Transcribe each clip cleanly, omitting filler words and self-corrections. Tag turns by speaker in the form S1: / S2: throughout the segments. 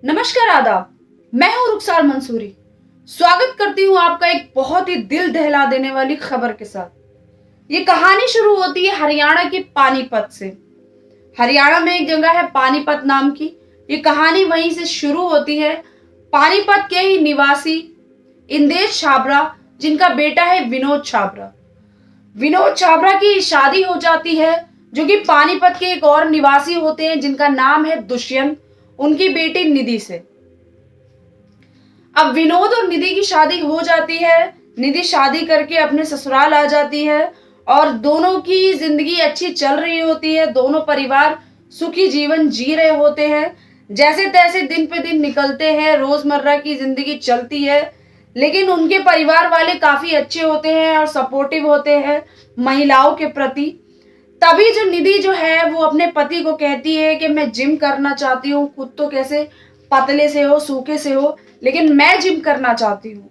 S1: नमस्कार, आदाब। मैं हूं रुखसार मंसूरी। स्वागत करती हूं आपका एक बहुत ही दिल दहला देने वाली खबर के साथ। ये कहानी शुरू होती है हरियाणा के पानीपत से। हरियाणा में एक जगह है पानीपत नाम की। ये कहानी वहीं से शुरू होती है। पानीपत के ही निवासी इंदेश छाबरा, जिनका बेटा है विनोद छाबरा। विनोद छाबरा की शादी हो जाती है, जो कि पानीपत के एक और निवासी होते हैं जिनका नाम है दुष्यंत, उनकी बेटी निधि से। अब विनोद और निधि की शादी हो जाती है। निधि शादी करके अपने ससुराल आ जाती है और दोनों की जिंदगी अच्छी चल रही होती है। दोनों परिवार सुखी जीवन जी रहे होते हैं। जैसे तैसे दिन पे दिन निकलते हैं, रोजमर्रा की जिंदगी चलती है, लेकिन उनके परिवार वाले काफी अच्छे होते हैं और सपोर्टिव होते हैं महिलाओं के प्रति। तभी जो निधि जो है वो अपने पति को कहती है कि मैं जिम करना चाहती हूँ। खुद तो कैसे पतले से हो, सूखे से हो, लेकिन मैं जिम करना चाहती हूँ।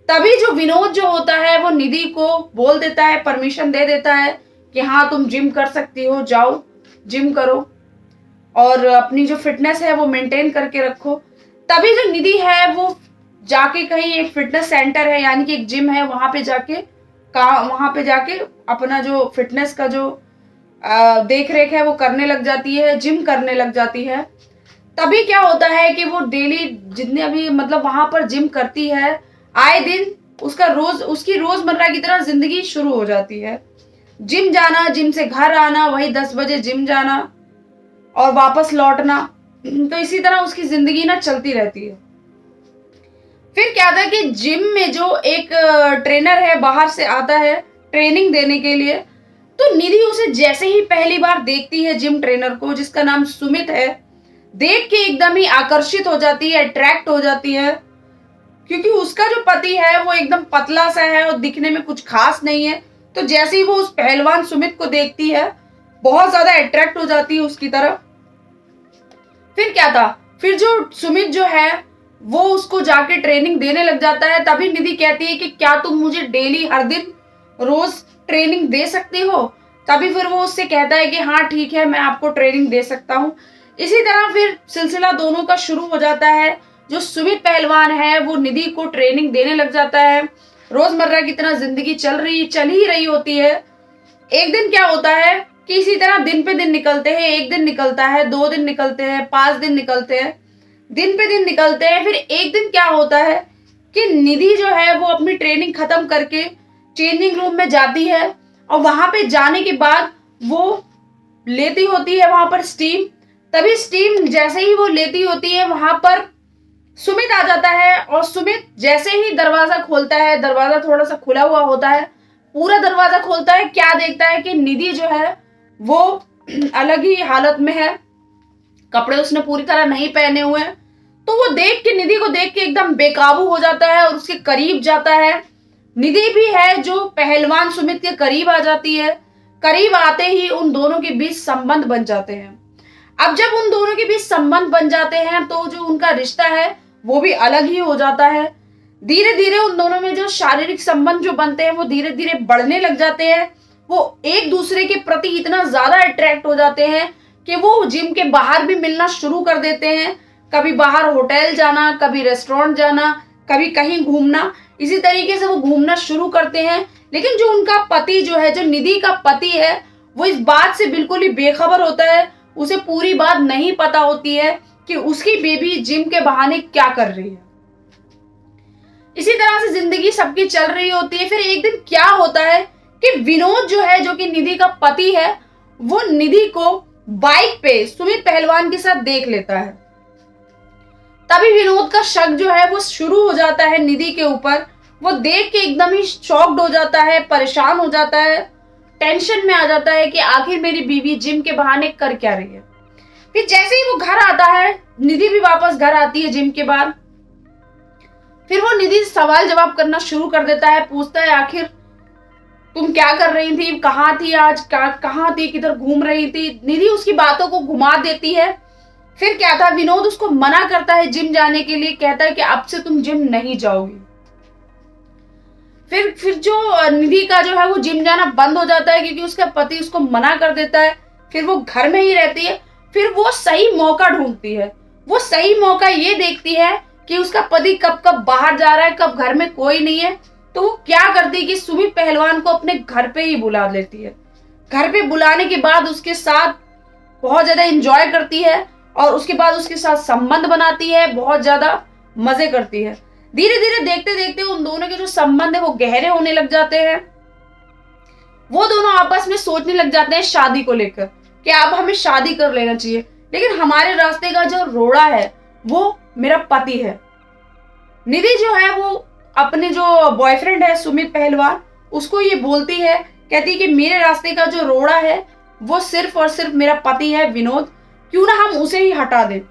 S1: तभी जो विनोद जो होता है वो निधि को बोल देता है, परमिशन दे देता है कि हाँ तुम जिम कर सकती हो, जाओ जिम करो और अपनी जो फिटनेस है वो मेंटेन करके रखो। तभी जो निधि है वो जाके कहीं एक फिटनेस सेंटर है, यानी कि एक जिम है, वहां पे जाके अपना जो फिटनेस का जो देख रेख है वो करने लग जाती है, जिम करने लग जाती है। तभी क्या होता है कि वो डेली जितने अभी मतलब वहां पर जिम करती है, आए दिन उसकी रोजमर्रा की तरह जिंदगी शुरू हो जाती है। जिम जाना, जिम से घर आना, वही 10 बजे जिम जाना और वापस लौटना। तो इसी तरह उसकी जिंदगी ना चलती रहती है। फिर क्या था कि जिम में जो एक ट्रेनर है बाहर से आता है ट्रेनिंग देने के लिए। तो निधि उसे जैसे ही पहली बार देखती है, जिम ट्रेनर को जिसका नाम सुमित है, देख के एकदम ही आकर्षित हो जाती है, अट्रैक्ट हो जाती है। क्योंकि उसका जो पति है वो एकदम पतला सा है और दिखने में कुछ खास नहीं है। तो जैसे ही वो उस पहलवान सुमित को देखती है, बहुत ज्यादा अट्रैक्ट हो जाती है उसकी तरफ। फिर क्या था, फिर जो सुमित जो है वो उसको जाके ट्रेनिंग देने लग जाता है। तभी निधि कहती है कि क्या तुम मुझे डेली हर दिन रोज ट्रेनिंग दे सकती हो। तभी फिर वो उससे कहता है कि हाँ ठीक है, मैं आपको ट्रेनिंग दे सकता हूँ। इसी तरह फिर सिलसिला दोनों का शुरू हो जाता है। जो सुमित पहलवान है वो निधि को ट्रेनिंग देने लग जाता है। रोजमर्रा की तरह जिंदगी चल ही रही होती है। एक दिन क्या होता है कि इसी तरह दिन पे दिन निकलते हैं। एक दिन निकलता है, 2 दिन निकलते हैं, 5 दिन निकलते हैं, दिन पे दिन निकलते हैं। फिर एक दिन क्या होता है कि निधि जो है वो अपनी ट्रेनिंग खत्म करके चेंजिंग रूम में जाती है और वहां पे जाने के बाद वो लेती होती है वहां पर स्टीम। तभी स्टीम जैसे ही वो लेती होती है, वहां पर सुमित आ जाता है और सुमित जैसे ही दरवाजा खोलता है, दरवाजा थोड़ा सा खुला हुआ होता है, पूरा दरवाजा खोलता है, क्या देखता है कि निधि जो है वो अलग ही हालत में है, कपड़े उसने पूरी तरह नहीं पहने हुए हैं। तो वो निधि को देख के एकदम बेकाबू हो जाता है और उसके करीब जाता है। निधि भी है जो पहलवान सुमित के करीब आ जाती है। करीब आते ही उन दोनों के बीच संबंध बन जाते हैं। अब जब उन दोनों के बीच संबंध बन जाते हैं तो जो उनका रिश्ता है वो भी अलग ही हो जाता है। धीरे धीरे उन दोनों में जो शारीरिक संबंध जो बनते हैं वो धीरे धीरे बढ़ने लग जाते हैं। वो एक दूसरे के प्रति इतना ज्यादा अट्रैक्ट हो जाते हैं कि वो जिम के बाहर भी मिलना शुरू कर देते हैं। कभी बाहर होटल जाना, कभी रेस्टोरेंट जाना, कभी कहीं घूमना, इसी तरीके से वो घूमना शुरू करते हैं। लेकिन जो उनका पति जो है, जो निधि का पति है, वो इस बात से बिल्कुल ही बेखबर होता है। उसे पूरी बात नहीं पता होती है कि उसकी बेबी जिम के बहाने क्या कर रही है। इसी तरह से जिंदगी सबकी चल रही होती है। फिर एक दिन क्या होता है कि विनोद जो है, जो कि निधि का पति है, वो निधि को बाइक पे सुमित पहलवान के साथ देख लेता है। तभी विनोद का शक जो है वो शुरू हो जाता है निधि के ऊपर। वो देख के एकदम ही शॉक्ड हो जाता है, परेशान हो जाता है, टेंशन में आ जाता है कि आखिर मेरी बीवी जिम के बहाने कर क्या रही है। फिर जैसे ही वो घर आता है, निधि भी वापस घर आती है जिम के बाद। फिर वो निधि से सवाल जवाब करना शुरू कर देता है, पूछता है आखिर तुम क्या कर रही थी, कहाँ थी आज, कहाँ थी, किधर घूम रही थी। निधि उसकी बातों को घुमा देती है। फिर क्या था, विनोद उसको मना करता है जिम जाने के लिए, कहता है कि अब से तुम जिम नहीं जाओगी। फिर जो निधि का जो है वो जिम जाना बंद हो जाता है क्योंकि उसका पति उसको मना कर देता है। फिर वो घर में ही रहती है। फिर वो सही मौका ढूंढती है। वो सही मौका ये देखती है कि उसका पति कब कब बाहर जा रहा है, कब घर में कोई नहीं है, तो वो क्या करती है कि सुमित पहलवान को अपने घर पे ही बुला लेती है। घर पे बुलाने के बाद उसके साथ बहुत ज्यादा एंजॉय करती है और उसके बाद उसके साथ संबंध बनाती है, बहुत ज्यादा मजे करती है। धीरे धीरे देखते देखते उन दोनों के जो संबंध है वो गहरे होने लग जाते हैं। वो दोनों आपस में सोचने लग जाते हैं शादी को लेकर कि अब हमें शादी कर लेना चाहिए, लेकिन हमारे रास्ते का जो रोड़ा है वो मेरा पति है। निधि जो है वो अपने जो बॉयफ्रेंड है सुमित पहलवान, उसको ये बोलती है, कहती है कि मेरे रास्ते का जो रोड़ा है वो सिर्फ और सिर्फ मेरा पति है विनोद, क्यों ना हम उसे ही हटा दें।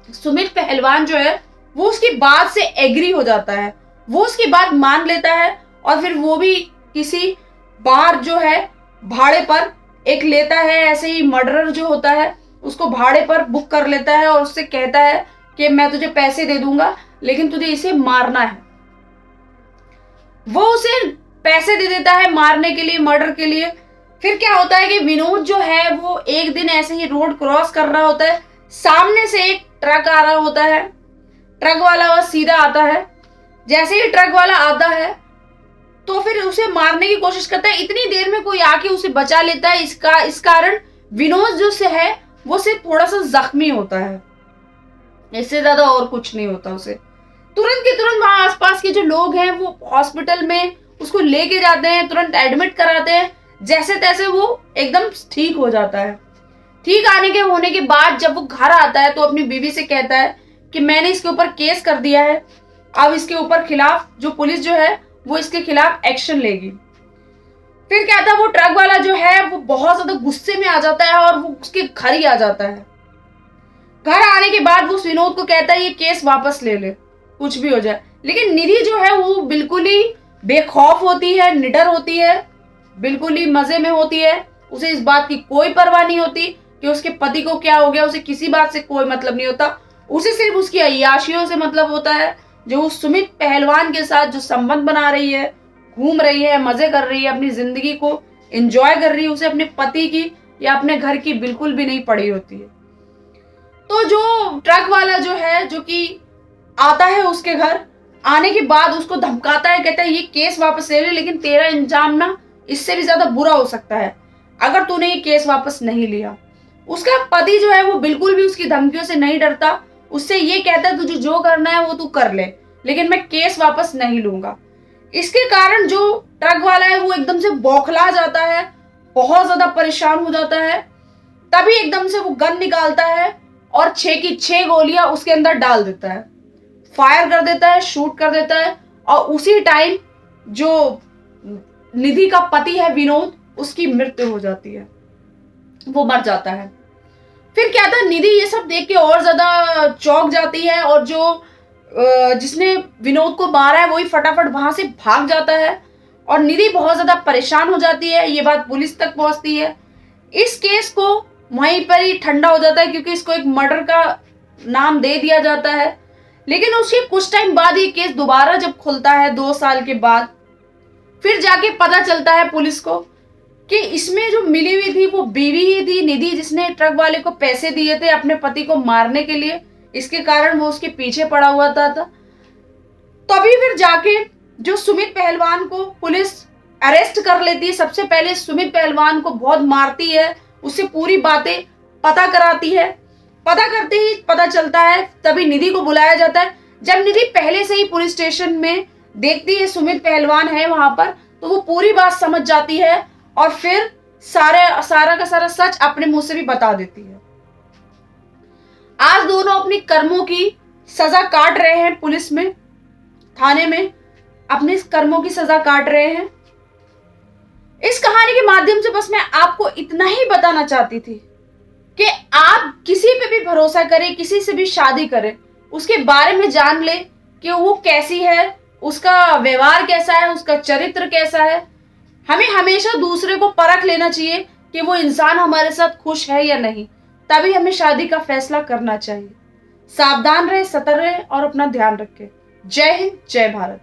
S1: सुमित पहलवान जो है वो उसकी बात से एग्री हो जाता है, वो उसकी बात मान लेता है और फिर वो भी किसी बार जो है भाड़े पर एक लेता है, ऐसे ही मर्डरर जो होता है उसको भाड़े पर बुक कर लेता है और उससे कहता है कि मैं तुझे पैसे दे दूंगा लेकिन तुझे इसे मारना है। वो उसे पैसे दे देता है मारने के लिए, मर्डर के लिए। फिर क्या होता है कि विनोद जो है वो एक दिन ऐसे ही रोड क्रॉस कर रहा होता है, सामने से एक ट्रक आ रहा होता है, ट्रक वाला वह सीधा आता है। जैसे ही ट्रक वाला आता है तो फिर उसे मारने की कोशिश करता है, इतनी देर में कोई आके उसे बचा लेता है। इस कारण विनोद जो से है वो सिर्फ थोड़ा सा जख्मी होता है, इससे ज्यादा और कुछ नहीं होता उसे। तुरंत के तुरंत वहां आसपास के जो लोग हैं वो हॉस्पिटल में उसको लेके जाते हैं, तुरंत एडमिट कराते हैं। जैसे तैसे वो एकदम ठीक हो जाता है। ठीक आने के होने के बाद जब वो घर आता है तो अपनी बीवी से कहता है कि मैंने इसके ऊपर केस कर दिया है, अब इसके ऊपर खिलाफ जो पुलिस जो है वो इसके खिलाफ एक्शन लेगी। फिर क्या था, वो ट्रक वाला जो है वो बहुत ज्यादा गुस्से में आ जाता है और वो उसके घर ही आ जाता है। घर आने के बाद वो विनोद को कहता है ये केस वापस ले ले, कुछ भी हो जाए। लेकिन निधि जो है वो बिल्कुल ही बेखौफ होती है, निडर होती है, बिल्कुल ही मजे में होती है। उसे इस बात की कोई परवाह नहीं होती कि उसके पति को क्या हो गया, उसे किसी बात से कोई मतलब नहीं होता। उसे सिर्फ उसकी अय्याशियों से मतलब होता है, जो उस सुमित पहलवान के साथ जो संबंध बना रही है, घूम रही है, मजे कर रही है, अपनी जिंदगी को एंजॉय कर रही है। उसे अपने पति की या अपने घर की बिल्कुल भी नहीं पड़ी होती है। तो जो ट्रक वाला जो है, जो कि आता है उसके घर, आने के बाद उसको धमकाता है, कहता है ये केस वापस ले ले, लेकिन तेरा इंजाम ना इससे भी ज्यादा बुरा हो सकता है अगर तूने ये केस वापस नहीं लिया। उसका पति जो है वो बिल्कुल भी उसकी धमकियों से नहीं डरता, उससे ये कहता है तुझे जो करना है वो तू कर ले, लेकिन मैं केस वापस नहीं लूंगा। इसके कारण जो ट्रक वाला है वो एकदम से बौखला जाता है, बहुत ज्यादा परेशान हो जाता है। तभी एकदम से वो गन निकालता है और 6 की 6 गोलियां उसके अंदर डाल देता है, फायर कर देता है, शूट कर देता है। और उसी टाइम जो निधि का पति है विनोद, उसकी मृत्यु हो जाती है, वो मर जाता है। फिर क्या था, निधि ये सब देख के और ज्यादा चौंक जाती है और जो जिसने विनोद को मारा है वही फटाफट वहां से भाग जाता है और निधि बहुत ज्यादा परेशान हो जाती है। ये बात पुलिस तक पहुंचती है। इस केस को वहीं पर ही ठंडा हो जाता है क्योंकि इसको एक मर्डर का नाम दे दिया जाता है। लेकिन उसके कुछ टाइम बाद ये केस दोबारा जब खुलता है 2 साल के बाद, फिर जाके पता चलता है पुलिस को कि इसमें जो मिली हुई थी वो बीवी ही थी निधि, जिसने ट्रक वाले को पैसे दिए थे अपने पति को मारने के लिए। इसके कारण वो उसके पीछे पड़ा हुआ था। तभी फिर जाके जो सुमित पहलवान को पुलिस अरेस्ट कर लेती है। सबसे पहले सुमित पहलवान को बहुत मारती है, उससे पूरी बातें पता कराती है। पता करते ही पता चलता है, तभी निधि को बुलाया जाता है। जब निधि पहले से ही पुलिस स्टेशन में देखती है सुमित पहलवान है वहां पर, तो वो पूरी बात समझ जाती है और फिर सारा का सारा सच अपने मुंह से भी बता देती है। आज दोनों अपनी कर्मों की सजा काट रहे हैं, पुलिस में, थाने में अपने कर्मों की सजा काट रहे हैं। इस कहानी के माध्यम से बस मैं आपको इतना ही बताना चाहती थी कि आप किसी पे भी भरोसा करें, किसी से भी शादी करें, उसके बारे में जान ले कि वो कैसी है, उसका व्यवहार कैसा है, उसका चरित्र कैसा है। हमें हमेशा दूसरे को परख लेना चाहिए कि वो इंसान हमारे साथ खुश है या नहीं, तभी हमें शादी का फैसला करना चाहिए। सावधान रहे, सतर्क रहे और अपना ध्यान रखें। जय हिंद, जय भारत।